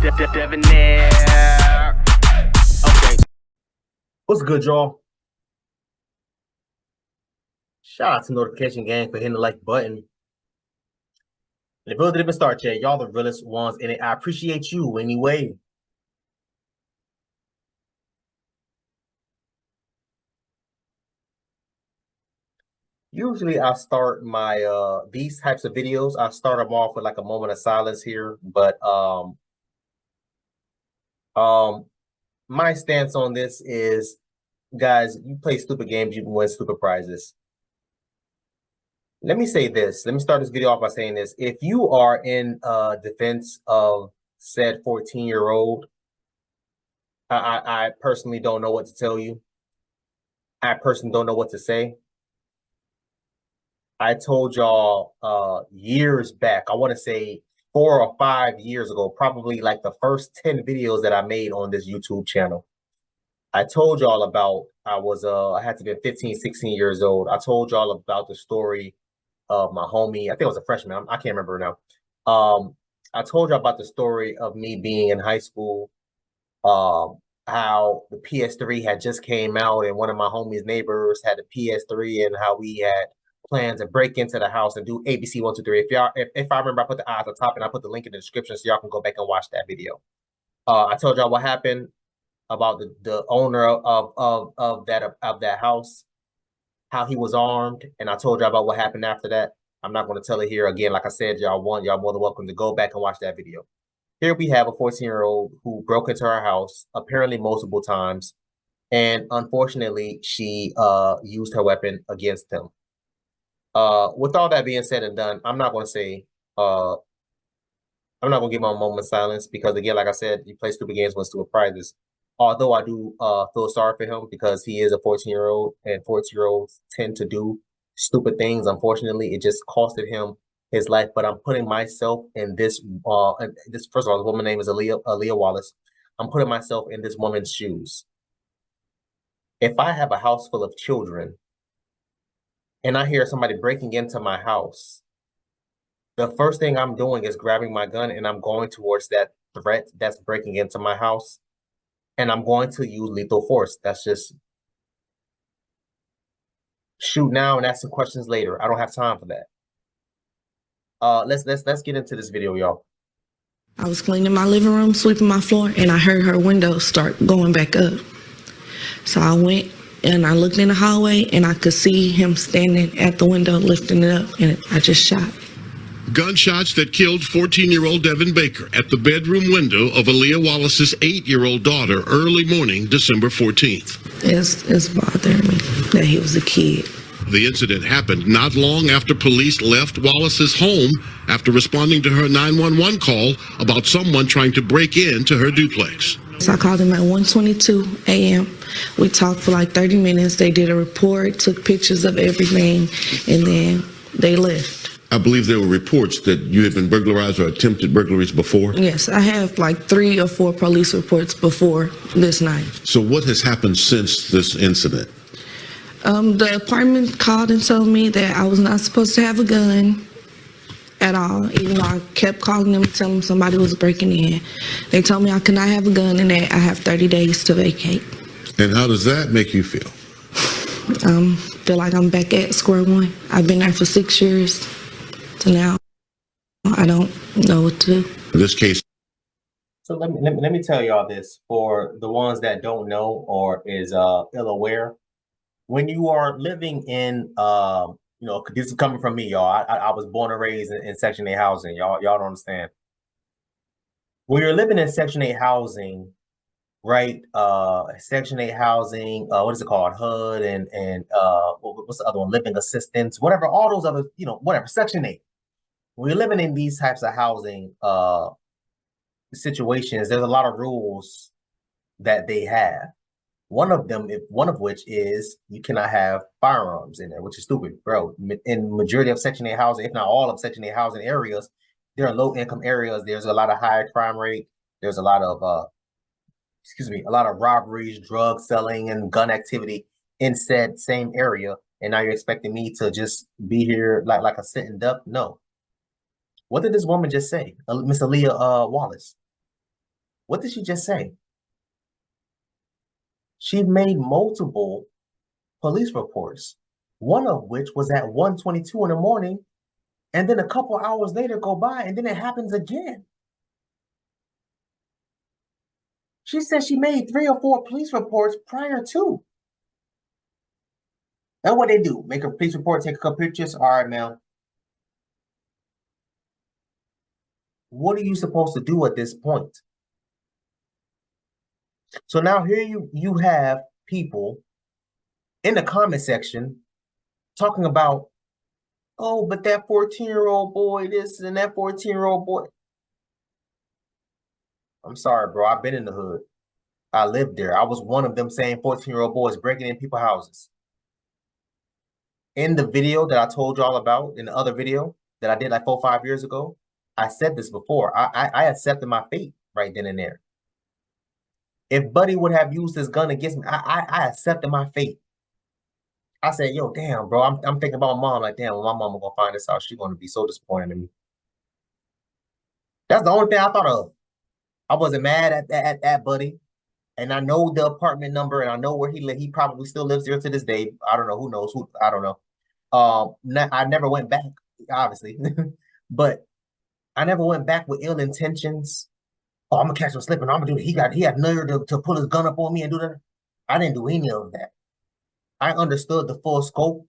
Debonair. Okay. What's good, y'all? Shout out to Notification Gang for hitting the like button. And the video didn't even start yet. Y'all the realest ones in it. I appreciate you anyway. Usually I start my these types of videos, I start them off with like a moment of silence here, but my stance on this is, guys, you play stupid games, you can win stupid prizes. Let me say this. Let me start this video off by saying this. If you are in defense of said 14-year-old, I personally don't know what to tell you. I personally don't know what to say. I told y'all years back, I want to say 4 or 5 years ago, probably like the first 10 videos that I made on this YouTube channel. I told y'all about, I had to be 15, 16 years old. I told y'all about the story of my homie. I think I was a freshman. I can't remember now. I told you about the story of me being in high school, how the PS3 had just came out and one of my homies' neighbors had a PS3 and how we had plans to break into the house and do ABC 1, 2, 3. If I remember, I put the eye at the top and I put the link in the description so y'all can go back and watch that video. I told y'all what happened about the owner of that house, how he was armed, and I told y'all about what happened after that. I'm not going to tell it here again. Like I said, y'all more than welcome to go back and watch that video. Here we have a 14-year-old who broke into our house, apparently multiple times, and unfortunately, she used her weapon against him. With all that being said and done, I'm not going to say, I'm not going to give my moment of silence because, again, like I said, you play stupid games, win stupid prizes. Although I do feel sorry for him because he is a 14-year-old, and 14-year-olds tend to do stupid things. Unfortunately, it just costed him his life. But I'm putting myself in this. First of all, the woman's name is Aleah Wallace. I'm putting myself in this woman's shoes. If I have a house full of children and I hear somebody breaking into my house, the first thing I'm doing is grabbing my gun and I'm going towards that threat that's breaking into my house. And I'm going to use lethal force. That's just shoot now and ask some questions later. I don't have time for that. Let's get into this video, y'all. I was cleaning my living room, sweeping my floor, and I heard her window start going back up. So I went and I looked in the hallway and I could see him standing at the window lifting it up, and I just shot. Gunshots that killed 14-year-old Devin Baker at the bedroom window of Aleah Wallace's 8-year-old daughter early morning, December 14th. It's bothering me that he was a kid. The incident happened not long after police left Wallace's home after responding to her 911 call about someone trying to break into her duplex. So I called him at 1:22 a.m. We talked for like 30 minutes. They did a report, took pictures of everything, and then they left. I believe there were reports that you had been burglarized or attempted burglaries before? Yes, I have like 3 or 4 police reports before this night. So what has happened since this incident? The apartment called and told me that I was not supposed to have a gun at all, even though I kept calling them, telling them somebody was breaking in. They told me I could not have a gun and that I have 30 days to vacate. And how does that make you feel? Feel like I'm back at square one. I've been there for 6 years. So now I don't know what to do. In this case. So let me tell y'all this for the ones that don't know or is ill aware. When you are living in this is coming from me, y'all. I was born and raised in Section 8 housing. Y'all don't understand. When you're living in Section 8 housing, right? Section 8 housing, what is it called? HUD and what's the other one? Living assistance, whatever, all those other, whatever, Section 8. When you're living in these types of housing situations, there's a lot of rules that they have. One of which is you cannot have firearms in there, which is stupid, bro. In majority of Section 8 housing, if not all of Section 8 housing areas, there are low income areas. There's a lot of higher crime rate. There's a lot of a lot of robberies, drug selling, and gun activity in said same area. And now you're expecting me to just be here like a sitting duck? No. What did this woman just say, Miss Aleah Wallace? What did she just say? She made multiple police reports, one of which was at 1:22 in the morning, and then a couple hours later go by, and then it happens again. She said she made 3 or 4 police reports prior to. That's what they do. Make a police report, take a couple pictures. All right, man. What are you supposed to do at this point? So now here you have people in the comment section talking about, oh, but that 14-year-old boy, this and that 14-year-old boy. I'm sorry, bro. I've been in the hood. I lived there. I was one of them saying 14-year-old boys breaking in people's houses. In the video that I told y'all about, in the other video that I did like 4 or 5 years ago, I said this before. I accepted my fate right then and there. If Buddy would have used his gun against me, I accepted my fate. I said, yo, damn, bro. I'm thinking about my mom. Like, damn, when my mama gonna find this out, she's gonna be so disappointed in me. That's the only thing I thought of. I wasn't mad at Buddy. And I know the apartment number, and I know where he lives. He probably still lives there to this day. I don't know. Who knows? I don't know. I never went back, obviously. But I never went back with ill intentions. Oh, I'm gonna catch him slipping. I'm gonna do it. He had nerve to pull his gun up on me and do that. I didn't do any of that. I understood the full scope.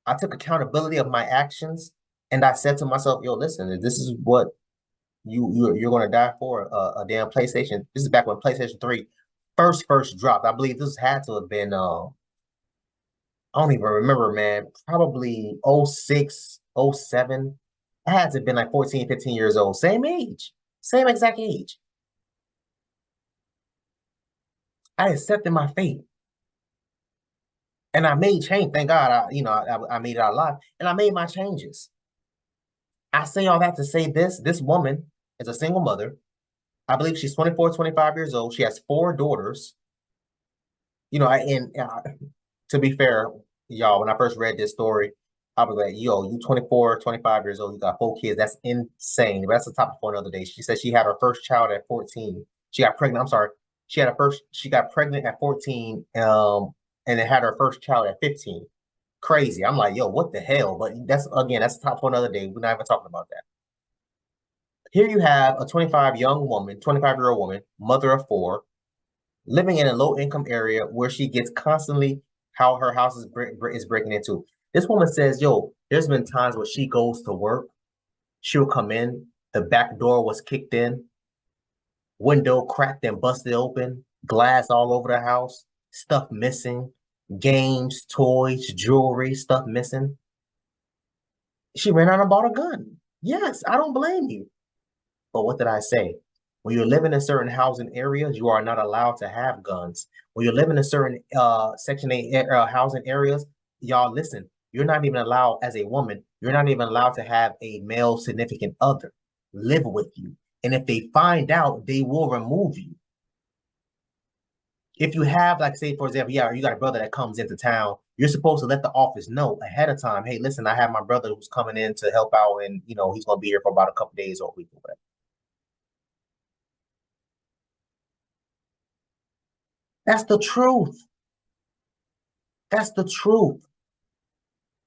I took accountability of my actions, and I said to myself, yo, listen, if this is what you're gonna die for, a damn PlayStation. This is back when PlayStation 3 first dropped. I believe this had to have been I don't even remember, man. Probably 06, 07. I had to have been like 14, 15 years old. Same age. Same exact age. I accepted my fate. And I made change. Thank God, I made it out alive. And I made my changes. I say all that to say this woman is a single mother. I believe she's 24, 25 years old. She has 4 daughters. To be fair, y'all, when I first read this story, I was like, yo, you 24, 25 years old, you got 4 kids. That's insane. But that's the topic for another day. She said she had her first child at 14. She got pregnant. I'm sorry. She got pregnant at 14, and then had her first child at 15. Crazy. I'm like, yo, what the hell? But that's the topic for another day. We're not even talking about that. Here you have a 25-year-old woman, mother of 4, living in a low-income area where she gets constantly how her house is breaking into. This woman says, yo, there's been times where she goes to work, she'll come in, the back door was kicked in, window cracked and busted open, glass all over the house, stuff missing, games, toys, jewelry, stuff missing. She ran out and bought a gun. Yes, I don't blame you. But what did I say? When you're living in certain housing areas, you are not allowed to have guns. When you're living in certain Section 8 housing areas, y'all listen, you're not even allowed, as a woman, you're not even allowed to have a male significant other live with you. And if they find out, they will remove you. If you have, like, say, for example, you got a brother that comes into town, you're supposed to let the office know ahead of time, hey, listen, I have my brother who's coming in to help out, and, he's going to be here for about a couple days or a week or whatever. That's the truth. That's the truth.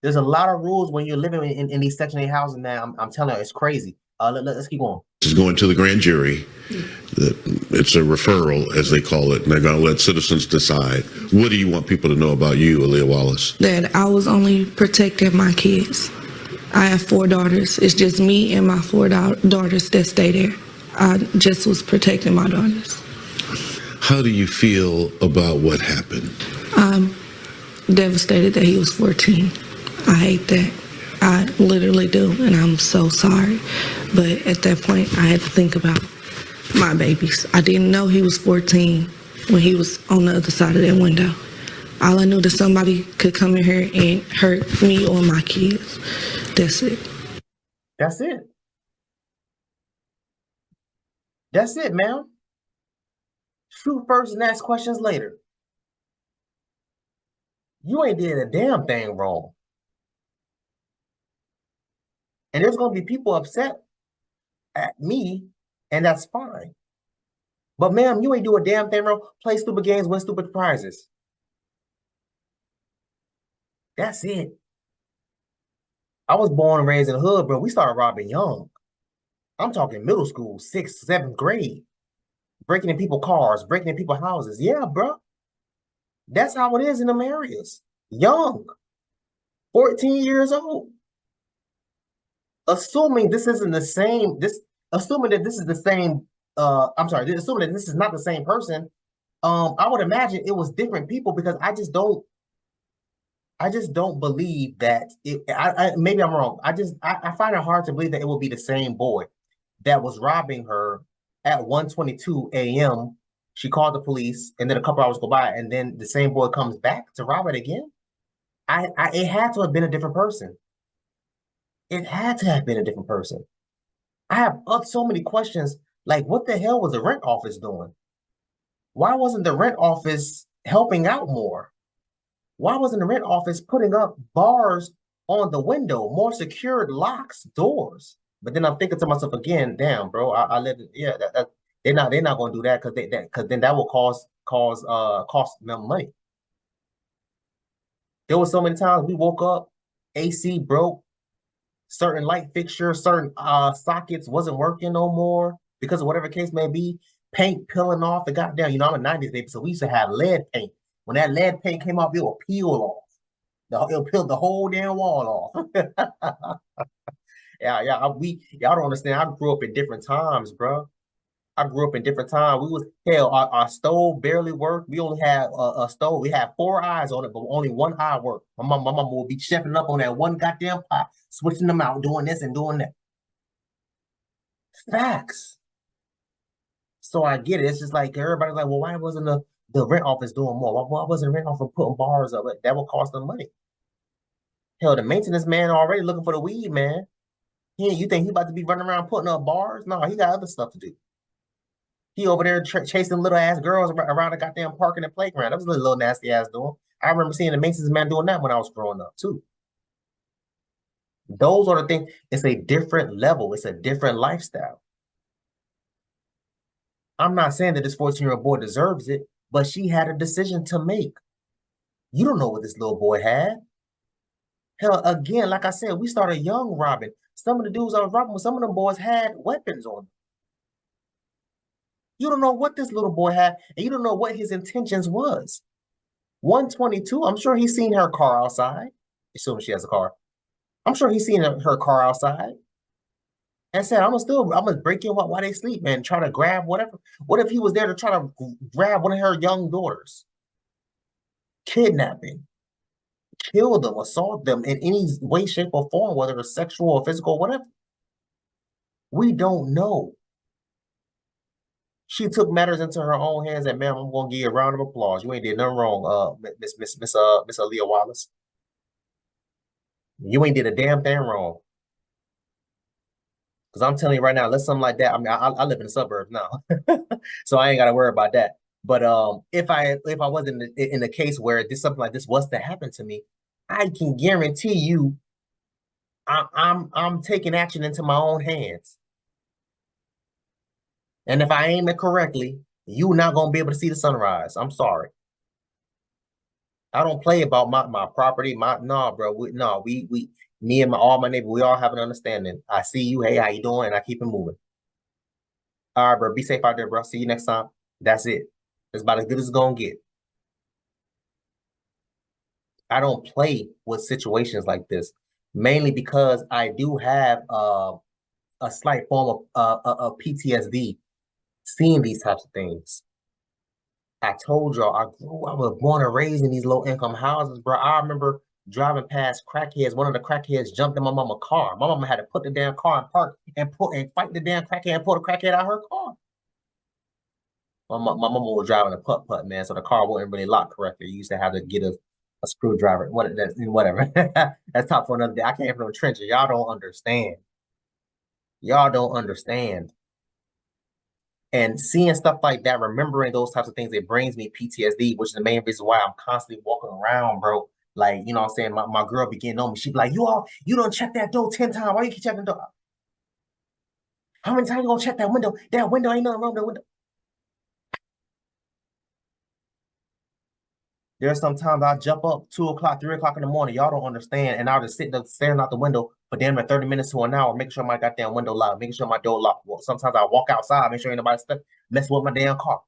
There's a lot of rules when you're living in these Section 8 housing, man. I'm telling you, it's crazy. Let's keep going. It's going to the grand jury. It's a referral, as they call it, and they're going to let citizens decide. What do you want people to know about you, Aleah Wallace? That I was only protecting my kids. I have 4 daughters. It's just me and my 4 daughters that stay there. I just was protecting my daughters. How do you feel about what happened? I'm devastated that he was 14. I hate that. I literally do, and I'm so sorry. But at that point, I had to think about my babies. I didn't know he was 14 when he was on the other side of that window. All I knew that somebody could come in here and hurt me or my kids. That's it. That's it. That's it, ma'am. Shoot first and ask questions later. You ain't did a damn thing wrong. And there's going to be people upset at me, and that's fine. But ma'am, you ain't do a damn thing wrong. Play stupid games, win stupid prizes. That's it. I was born and raised in the hood, bro. We started robbing young. I'm talking middle school, 6th, 7th grade. Breaking in people's cars, breaking in people's houses. Yeah, bro. That's how it is in them areas. Young. 14 years old. Assuming this isn't the same, assuming that this is the same, assuming that this is not the same person, I would imagine it was different people because I just don't believe that maybe I'm wrong. I find it hard to believe that it will be the same boy that was robbing her at 1:22 a.m. She called the police, and then a couple hours go by, and then the same boy comes back to rob it again. It had to have been a different person. It had to have been a different person. I have so many questions. Like, what the hell was the rent office doing? Why wasn't the rent office helping out more? Why wasn't the rent office putting up bars on the window, more secured locks, doors? But then I'm thinking to myself again, damn, bro, I live. Yeah, they're not going to do that because then that will cost them money. There were so many times we woke up, AC broke, certain light fixtures, certain sockets wasn't working no more because of whatever case may be. Paint peeling off the goddamn. You know, I'm a '90s baby, so we used to have lead paint. When that lead paint came off, it would peel off. It'll peel the whole damn wall off. Yeah, y'all don't understand. I grew up in different times, bro. I grew up in different times. We was hell. Our stove barely worked. We only had a stove. We had 4 eyes on it, but only one eye worked. My mama would be chefing up on that one goddamn pot, switching them out, doing this and doing that. Facts. So I get it. It's just like everybody's like, well, why wasn't the rent office doing more? Why wasn't the rent office putting bars up? That would cost them money. Hell, the maintenance man already looking for the weed, man. You think he about to be running around putting up bars? No, he got other stuff to do. He over there chasing little ass girls around the goddamn park and the playground. That was a little nasty ass doing. I remember seeing the maintenance man doing that when I was growing up too. Those are the things. It's a different level. It's a different lifestyle. I'm not saying that this 14-year-old boy deserves it, but she had a decision to make. You don't know what this little boy had. Hell, again, like I said, we started young robbing. Some of the dudes I was robbing, some of them boys had weapons on them. You don't know what this little boy had, and you don't know what his intentions was. 1:22, I'm sure he's seen her car outside. Assuming she has a car. I'm sure he's seen her car outside. And said, I'm gonna break in while they sleep and try to grab whatever. What if he was there to try to grab one of her young daughters? Kidnapping. Kill them, assault them in any way, shape, or form, whether it's sexual or physical, whatever. We don't know. She took matters into her own hands, and ma'am, I'm gonna give you a round of applause. You ain't did nothing wrong, Miss Aleah Wallace. You ain't did a damn thing wrong. Because I'm telling you right now, unless something like that, I mean, I live in the suburbs now, so I ain't got to worry about that. But if I wasn't in the case where something like this was to happen to me, I can guarantee you, I'm taking action into my own hands. And if I aim it correctly, you're not gonna be able to see the sunrise. I'm sorry. I don't play about my property. Bro. Me and all my neighbors, we all have an understanding. I see you. Hey, how you doing? And I keep it moving. All right, bro. Be safe out there, bro. See you next time. That's it. It's about as good as it's gonna get. I don't play with situations like this, mainly because I do have a slight form of PTSD seeing these types of things. I told y'all I was born and raised in these low income houses, bro. I remember driving past crackheads. One of the crackheads jumped in my mama's car. My mama had to put the damn car in park and fight the damn crackhead and pull the crackhead out of her car. My mama was driving a putt, man, so the car wasn't really locked correctly. You used to have to get a screwdriver. Whatever. That's top for another day. I came from the trenches. Y'all don't understand. Y'all don't understand. And seeing stuff like that, remembering those types of things, it brings me PTSD, which is the main reason why I'm constantly walking around, bro. Like, you know what I'm saying? My girl be getting on me. She be like, you don't check that door 10 times. Why you keep checking the door? How many times you gonna check that window? That window ain't nothing wrong with the window. There's sometimes I jump up 2 o'clock, 3 o'clock in the morning. Y'all don't understand. And I'll just sit there staring out the window for damn near 30 minutes to an hour, making sure my goddamn window locked, making sure my door locked. Well, sometimes I walk outside, make sure ain't nobody mess with my damn car.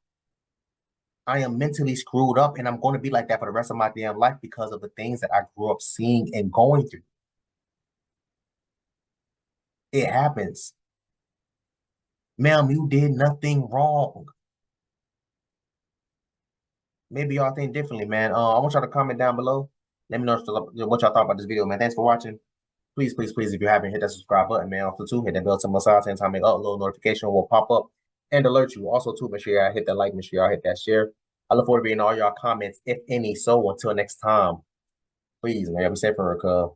I am mentally screwed up, and I'm going to be like that for the rest of my damn life because of the things that I grew up seeing and going through. It happens. Ma'am, you did nothing wrong. Maybe y'all think differently, man. I want y'all to comment down below. Let me know what y'all thought about this video, man. Thanks for watching. Please, please, please, if you haven't, hit that subscribe button, man. Also, too, hit that bell to my side. Same time, make upload notification will pop up and alert you. Also, too, make sure y'all hit that like, make sure y'all hit that share. I look forward to reading all y'all comments, if any. So, until next time, please, man, be safe for her, cuz.